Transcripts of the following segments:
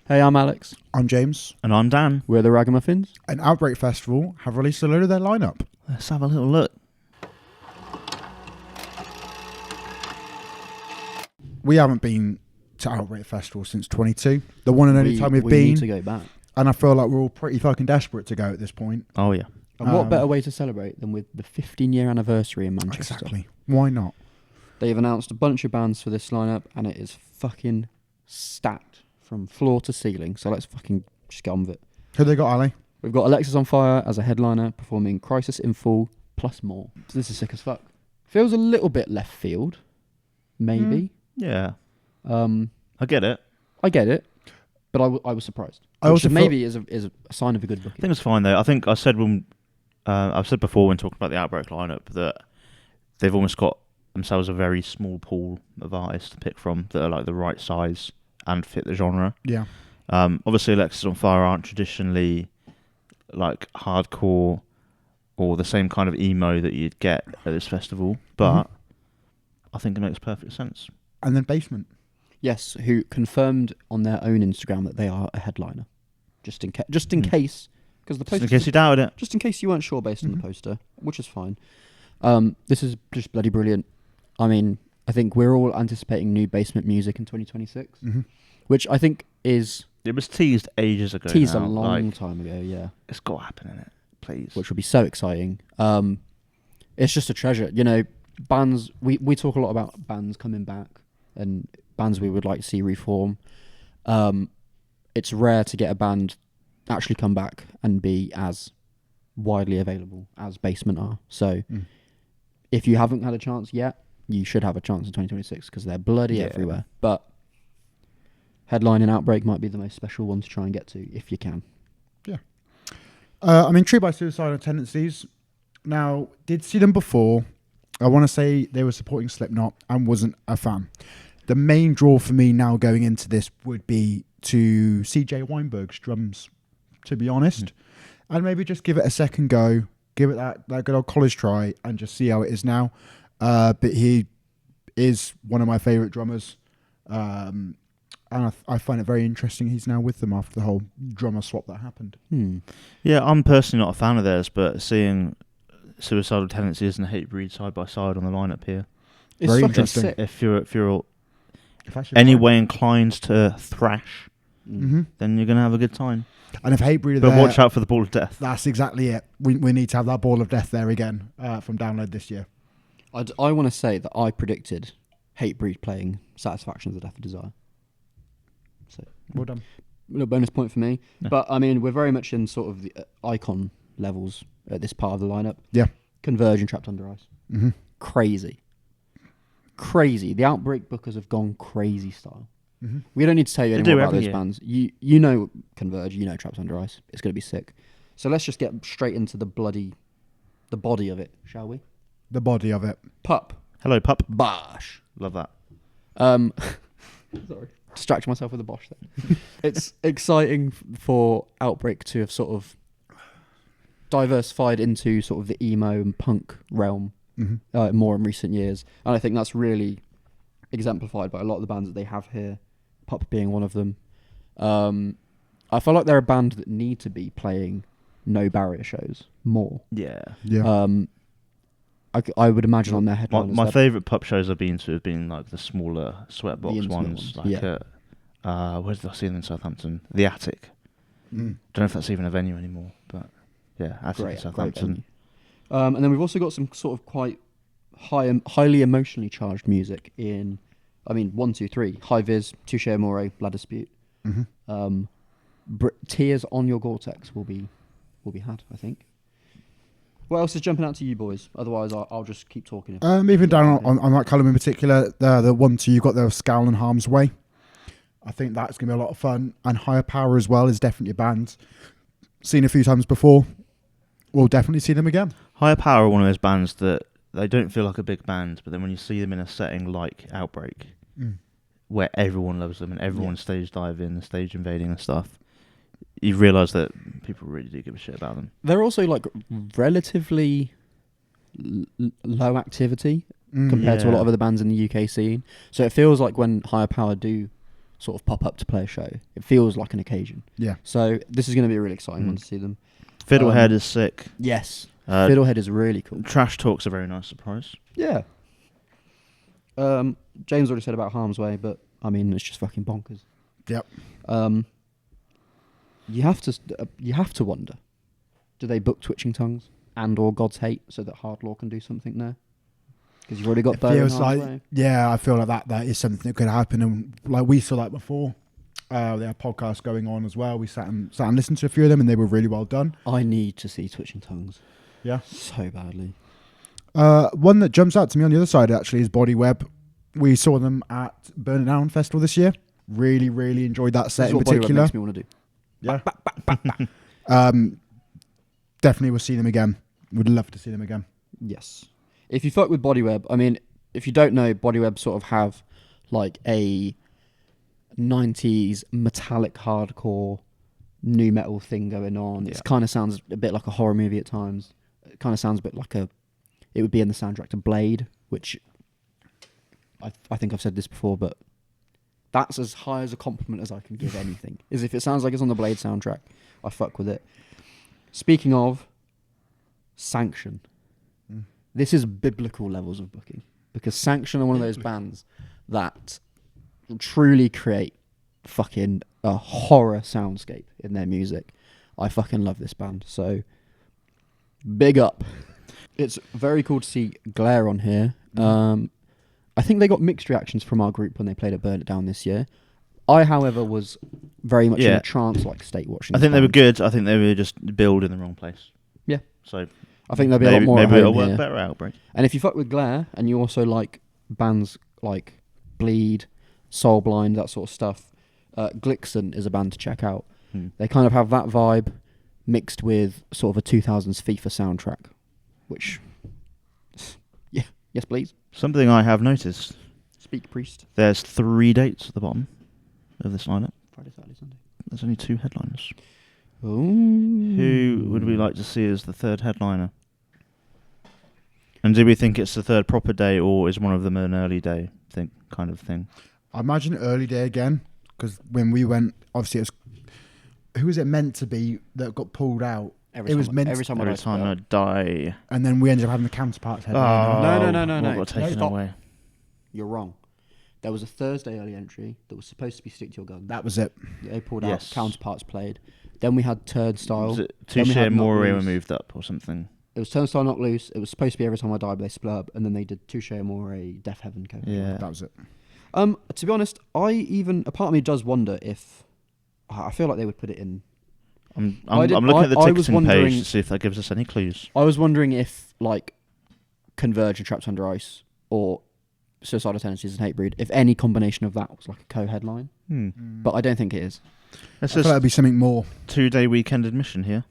Hey, I'm Alex. I'm James. And I'm Dan. We're the Ragamuffins. And Outbreak Festival have released a load of their lineup. Let's have a little look. We haven't been to Outbreak Festival since 22. The one and only time we've we been. need to go back. And I feel like we're all pretty fucking desperate to go at this point. Oh, yeah. And what better way to celebrate than with the 15-year anniversary in Manchester? Exactly. Why not? They've announced a bunch of bands for this lineup, and it is fucking stacked from floor to ceiling. So let's fucking just get on with it. Who they got, Ali? We've got Alexis on Fire as a headliner, performing Crisis in Full plus more. So this is sick as fuck. Feels a little bit left field, maybe. Yeah. I get it. I get it, but I was surprised. I also maybe is a sign of a good I booking. think it's fine, though. I think I've said before when talking about the Outbreak lineup that they've almost got themselves a very small pool of artists to pick from that are like the right size and fit the genre. Yeah. Obviously, Alexis on Fire aren't traditionally like hardcore or the same kind of emo that you'd get at this festival, but I think it makes perfect sense. And then Basement. Yes, who confirmed on their own Instagram that they are a headliner, just in case, because the poster. In case you doubted it. Just in case you weren't sure based on the poster, which is fine. This is just bloody brilliant. I mean, I think we're all anticipating new Basement music in 2026, which I think is It was teased ages ago. teased now. a long time ago. Yeah, It's got to happen in it, please. which would be so exciting. It's just a treasure. You know, bands. We talk a lot about bands coming back and bands we would like to see reform. It's rare to get a band actually come back and be as widely available as Basement are. So if you haven't had a chance yet, you should have a chance in 2026 because they're bloody everywhere. But headlining Outbreak might be the most special one to try and get to if you can. Yeah. I mean, True by Suicidal Tendencies. Now, did see them before. I want to say they were supporting Slipknot and wasn't a fan. The main draw for me now going into this would be to CJ Weinberg's drums, to be honest. And maybe just give it a second go, give it that good old college try and just see how it is now. But he is one of my favourite drummers. And I find it very interesting he's now with them after the whole drummer swap that happened. Yeah, I'm personally not a fan of theirs, but seeing Suicidal Tendencies and Hatebreed side by side on the lineup here, It's Very fucking interesting. sick. if you're If any way inclined to thrash, Mm-hmm. then you're going to have a good time. And if Hatebreed are But there, watch out for the ball of death. that's exactly it. We need to have that ball of death there again from Download this year. I want to say that I predicted Hatebreed playing Satisfaction of the Death of Desire. So, Well done. a little bonus point for me. Yeah. But, I mean, we're very much in sort of the icon levels at this part of the lineup. Yeah. Converge and Trapped Under Ice. Mm-hmm. Crazy. The Outbreak bookers have gone crazy style. Mm-hmm. We don't need to tell you They any do more about every those year. bands. You know Converge, you know Trapped Under Ice. It's going to be sick. So let's just get straight into the body of it, shall we? The body of it. Pup. Hello, pup. Bosh. Love that. Sorry. Distracted myself with a Bosch then. It's exciting for Outbreak to have sort of diversified into sort of the emo and punk realm more in recent years. And I think that's really exemplified by a lot of the bands that they have here, Pup being one of them. I feel like they're a band that need to be playing no barrier shows more. Yeah. Yeah. I would imagine on their headliners. My favourite pup shows I've been to have been like the smaller Sweatbox intimate ones. ones, Like where did I see them in Southampton? The Attic. Don't know if that's even a venue anymore, but yeah, Attic in Southampton. And then we've also got some sort of quite highly emotionally charged music in, 1, 2, 3. High Vis, Touche Amore, Blood Dispute. Tears on Your Gore-Tex will be had, I think. What else is jumping out to you boys? Otherwise, I'll just keep talking. Even down on that column in particular, the 1, 2, you got the Scowl and Harm's Way. I think that's going to be a lot of fun. And Higher Power as well is definitely a band. Seen a few times before. We'll definitely see them again. Higher Power are one of those bands that they don't feel like a big band, but then when you see them in a setting like Outbreak, where everyone loves them and everyone's stage diving and stage invading and stuff, you realise that people really do give a shit about them. They're also like relatively low activity compared to a lot of other bands in the UK scene. So it feels like when Higher Power do sort of pop up to play a show. It feels like an occasion. Yeah. So this is going to be a really exciting one to see them. Fiddlehead is sick. Yes. Fiddlehead is really cool. Trash Talk's a very nice surprise. Yeah. James already said about Harm's Way, but I mean, it's just fucking bonkers. Yep. You have to wonder, do they book Twitching Tongues and or God's Hate so that Hardlaw can do something there? Because you've already got Bo in Harm's Way. Yeah, I feel like that is something that could happen, and like we saw that before. They had podcasts going on as well. We sat and listened to a few of them, and they were really well done. I need to see Twitching Tongues. Yeah, so badly. One that jumps out to me on the other side actually is Body Web. We saw them at Burn It Down Festival this year. Really, really enjoyed that set in particular. Makes me want to do. Yeah. Definitely will see them again. Would love to see them again. Yes. If you fuck with Bodyweb, I mean, if you don't know, Bodyweb sort of have like a 90s metallic hardcore nu metal thing going on. Yeah. It kind of sounds a bit like a horror movie at times. It kind of sounds a bit like it would be in the soundtrack to Blade, which I think I've said this before, but that's as high as a compliment as I can give anything. Is if it sounds like it's on the Blade soundtrack, I fuck with it. Speaking of Sanction, this is biblical levels of booking, because Sanction are one of those bands that truly create fucking a horror soundscape in their music. I fucking love this band, so big up. It's very cool to see Glare on here. I think they got mixed reactions from our group when they played at Burn It Down this year. I, however, was very much in a trance-like state watching. I think they were good. I think they were just billed in the wrong place. Yeah. So I think there'll be a lot more. Maybe it'll here. work better at Outbreak. And if you fuck with Glare and you also like bands like Bleed, Soulblind, that sort of stuff, Glixen is a band to check out. They kind of have that vibe mixed with sort of a 2000s FIFA soundtrack, which, yeah, yes please. Something I have noticed. Speak, priest. There's 3 dates at the bottom of this lineup. Friday, Saturday, Sunday. There's only 2 headliners. Ooh. Who would we like to see as the third headliner? And do we think it's the third proper day, or is one of them an early day kind of thing? I imagine early day again, because when we went, obviously it was, who was it meant to be that got pulled out? Every time I die. And then we ended up having the counterparts headline. No. Got taken away. You're wrong. There was a Thursday early entry that was supposed to be Stick to Your Gun. That was it. They pulled out. Counterparts played. Then we had Turnstile. Was it Touche Amore were moved up or something? It was Turnstile, Not Loose. It was supposed to be Every Time I Die, but they split up. And then they did Touche Amore, Death Heaven cover. Yeah. That was it. To be honest, a part of me does wonder if, I feel like they would put it in. I'm looking at the ticketing page to see if that gives us any clues. I was wondering if, like, Converge and Trapped Under Ice, or Suicidal Tendencies and Hatebreed, if any combination of that was like a co-headline. But I don't think it is. I feel that'd be something more. 2-day weekend admission here.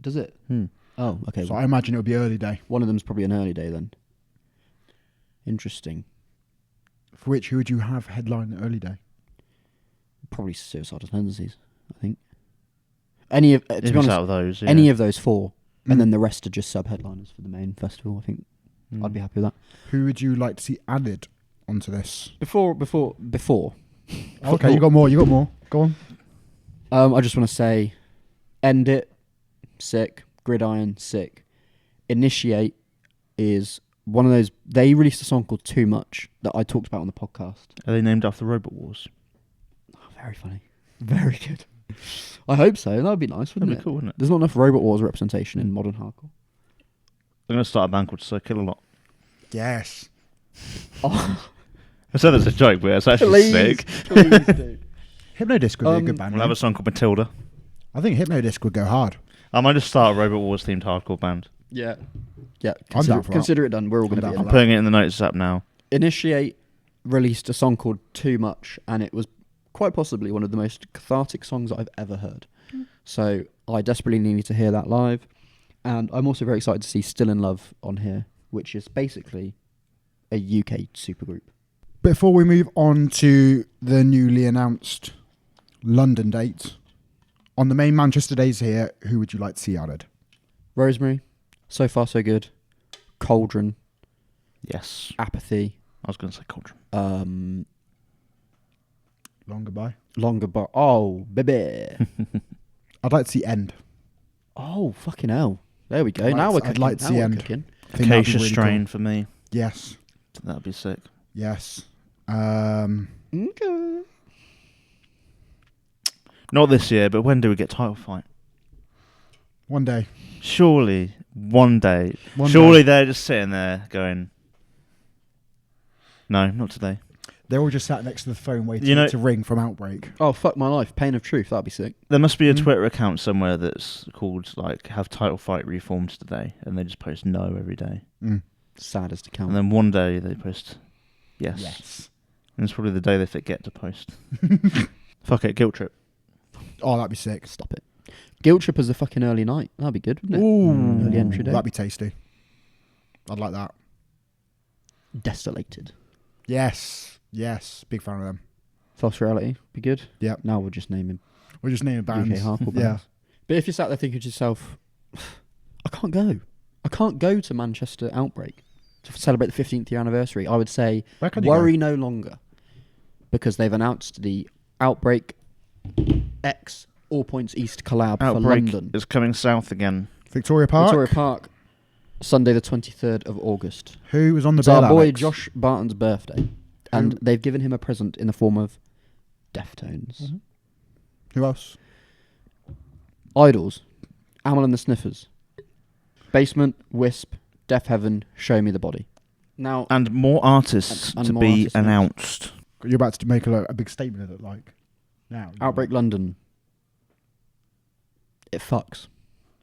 Does it? Oh, okay. So I imagine it would be early day. One of them's probably an early day then. Interesting. For which, who would you have headline the early day? Probably Suicidal Tendencies, I think. Any of, to be honest, out of those, any of those 4, and then the rest are just sub-headliners for the main festival, I think. I'd be happy with that. Who would you like to see added onto this? Before. Okay, you got more. Go on. I just want to say, End It, sick. Gridiron, sick. Initiate is one of those. They released a song called Too Much that I talked about on the podcast. Are they named after Robot Wars? Oh, very funny. Very good. I hope so. That would be nice, wouldn't That'd it? be cool, wouldn't it? There's not enough Robot Wars representation in modern hardcore. I'm going to start a band called Sir Kill-A-Lot. Yes. Oh. I said that's a joke, but it's actually sick. Please do. Hypnodisc would be a good band. We'll have a song called Matilda. I think Hypnodisc would go hard. I might just start a Robot Wars themed hardcore band. Yeah. I'm down for consider it done. We're all going to be in I'm that. putting it in the notes app now. Initiate released a song called Too Much, and it was quite possibly one of the most cathartic songs I've ever heard. So I desperately needed to hear that live. And I'm also very excited to see Still in Love on here, which is basically a UK supergroup. Before we move on to the newly announced London date, on the main Manchester days here, who would you like to see added? Rosemary, So Far So Good, Cauldron, Yes. Apathy, I was going to say Cauldron. Long goodbye. Longer bar. Oh, baby. I'd like to see End. Oh, fucking hell. There we go. I'd Now like we're to- cooking. I'd like to Now see we're End. cooking. I think that'd be Acacia really strain cool. for me. Yes. That'd be sick. Yes. Okay. Not this year, but when do we get title fight? One day. Surely, one day. One Surely day. they're just sitting there going, no, not today. They're all just sat next to the phone waiting You know- to ring from Outbreak. Oh, fuck my life. Pain of truth. That'd be sick. There must be a Mm. Twitter account somewhere that's called, like, have title fight reformed today, and they just post no every day. Mm. Saddest account. And then one day they post yes. Yes. And it's probably the day they forget to post. Fuck it, guilt trip. Oh, that'd be sick. Stop it. Guilt trip as a fucking early night. That'd be good, wouldn't it? Ooh. Early entry day. That'd be tasty. I'd like that. Destillated. Yes. Yes. Big fan of them. False reality. Be good. Yep. Now we'll just name him. We're just naming bands. UK hardcore Yeah. bands. But if you're sat there thinking to yourself, I can't go. I can't go to Manchester Outbreak to celebrate the 15th year anniversary. I would say Where can you worry go? no longer, because they've announced the Outbreak X All Points East collab for Outbreak London. is coming south again. Victoria Park. Victoria Park, Sunday the 23rd of August. Who was on the It's our bill, boy Alex? Josh Barton's birthday, and they've given him a present in the form of Deftones. Mhm. Who else? Idols, Amel and the Sniffers, Basement, Wisp, Deaf Heaven, Show Me the Body. Now, And more artists And to more be artists announced. announced. You're about to make a big statement of it, like now. Outbreak London, it fucks.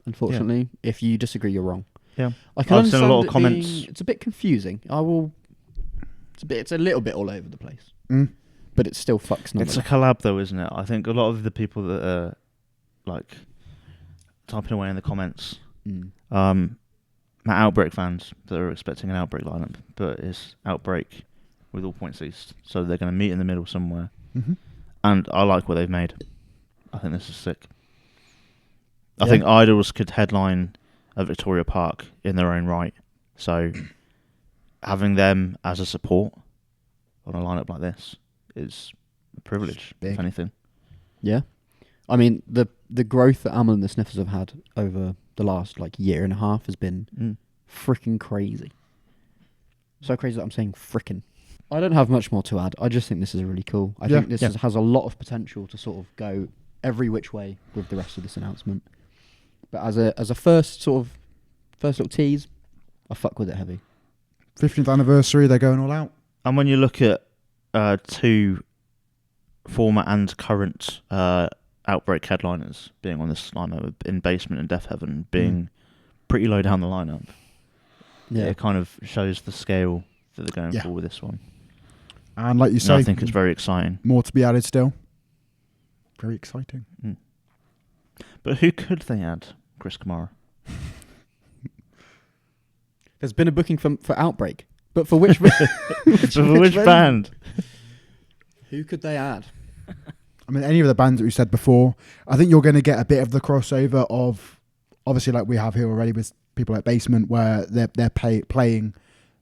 Unfortunately, if you disagree, you're wrong. Yeah. I can I've seen a understand lot of it comments. being- it's a bit confusing. It's a little bit all over the place, Mm. but it still fucks. It's a nonetheless. collab though, isn't it? I think a lot of the people that are like typing away in the comments, Mm. my Outbreak fans that are expecting an Outbreak lineup, but it's Outbreak with All Points East, so they're going to meet in the middle somewhere. Mm-hmm. And I like what they've made. I think this is sick. I Yeah. think Idols could headline at Victoria Park in their own right, so having them as a support on a lineup like this is a privilege, Big. if anything. Yeah, I mean the growth that Amel and the Sniffers have had over the last year and a half has been freaking crazy. So crazy that I'm saying frickin'. I don't have much more to add. I just think this is really cool. I think this has a lot of potential to sort of go every which way with the rest of this announcement. But as a first little tease, I fuck with it heavy. 15th anniversary, they're going all out. And when you look at two former and current Outbreak headliners being on this lineup in Basement and Death Heaven being pretty low down the lineup, it kind of shows the scale that they're going for with this one. And like you And say, I think it's very exciting. more to be added still. Very exciting. But who could they add? Chris Kamara. There's been a booking for Outbreak, but for which Which band? Who could they add? I mean, any of the bands that we said before, I think you're going to get a bit of the crossover of, obviously, like we have here already with people like Basement, where they're playing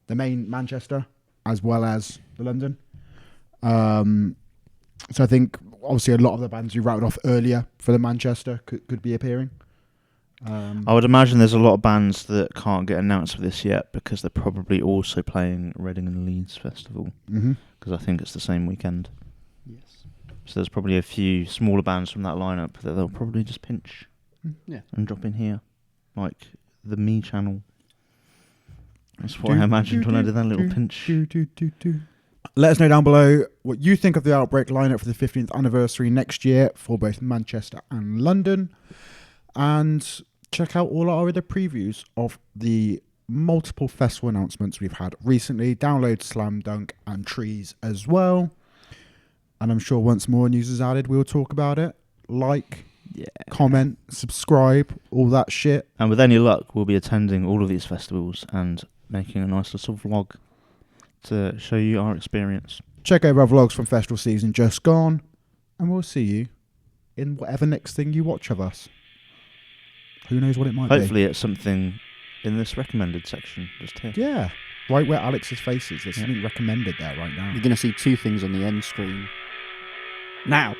the main Manchester as well as the London. So I think obviously a lot of the bands you routed off earlier for the Manchester could be appearing. I would imagine there's a lot of bands that can't get announced for this yet because they're probably also playing Reading and Leeds Festival, because I think it's the same weekend. Yes. So there's probably a few smaller bands from that lineup that they'll probably just pinch and drop in here, like the Me channel. That's what I imagined when I did that little pinch. Let us know down below what you think of the Outbreak lineup for the 15th anniversary next year for both Manchester and London. And check out all our other previews of the multiple festival announcements we've had recently. Download Slam Dunk and Trees as well. And I'm sure once more news is added, we'll talk about it. Like, comment, subscribe, all that shit. And with any luck, we'll be attending all of these festivals and making a nice little vlog to show you our experience. Check out our vlogs from festival season just gone. And we'll see you in whatever next thing you watch of us. Who knows what it might be. Hopefully it's something in this recommended section just here. Yeah. Right where Alex's face is. There's something recommended there right now. You're going to see two things on the end screen. now.